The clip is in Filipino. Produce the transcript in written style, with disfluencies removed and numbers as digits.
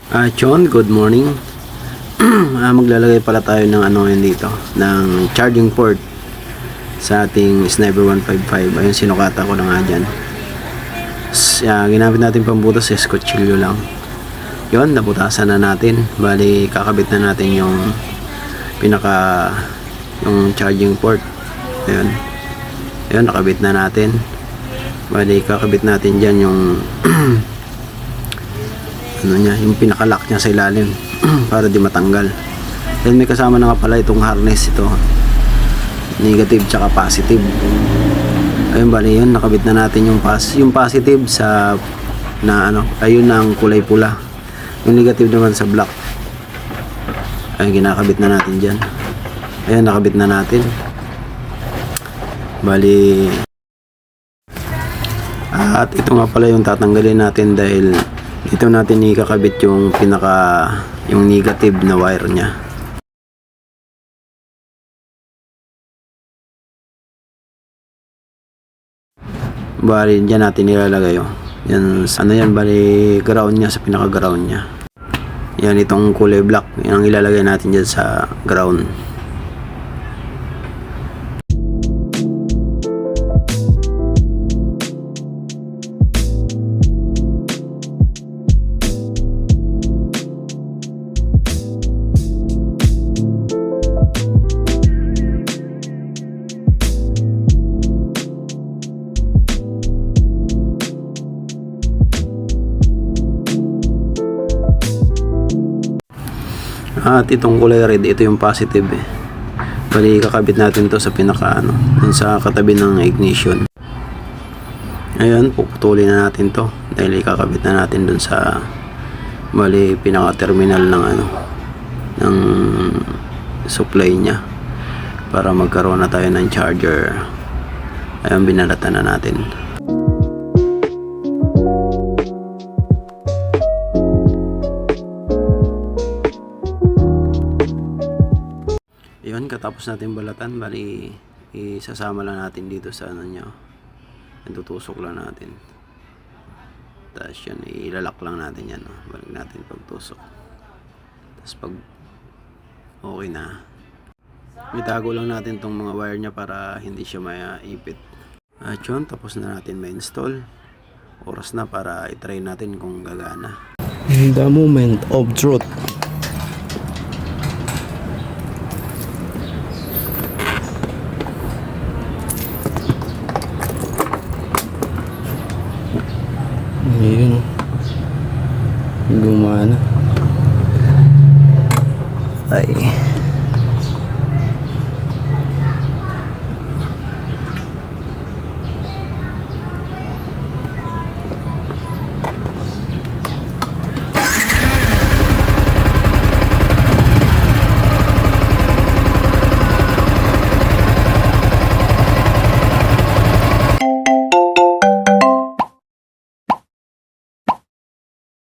John, good morning. Maglalagay pala tayo ng ano yun dito, ng charging port sa ating Sniper 155. Ayun, sinukata ko na nga dyan. Ginamit natin pambutas, kutsilyo lang. Yun, nabutasan na natin. Bali, kakabit na natin yung yung charging port. Ayun. Ayun, nakabit na natin. Bali, kakabit natin dyan yung yung pinakalock niya sa ilalim para di matanggal. Then may kasama na nga pala itong harness, ito negative tsaka positive. Ayun, bali yun, nakabit na natin yung positive sa ayun na ang kulay pula, yung negative naman sa black. Ayun, ginakabit na natin dyan. Ayun, nakabit na natin. Bali at ito nga pala yung tatanggalin natin, dahil dito natin ikakabit yung yung negative na wire nya. Bali dyan natin nilalagay yan, yan, bali ground nya, sa pinaka ground nya. Yan, itong kulay black, yan ang ilalagay natin dyan sa ground. At itong kulay red, ito yung positive Bali, kakabit natin to sa pinaka dun sa katabi ng ignition. Ayun, puputulin na natin to, dahil ikakabit na natin dun sa bali pinaka terminal ng supply nya, para magkaroon na tayo ng charger. Ayun, binalatan na natin. Yun, katapos natin balatan, bali isasama lang natin dito sa nya, tutusok lang natin, tapos yun, ilalak lang natin yan, balik natin pagtusok, tapos pag okay na, itago lang natin tong mga wire nya para hindi siya maipit. At yun, tapos na natin ma-install. Oras na para i-try natin kung gagana. The moment of truth. Ayun, gumana. Ay.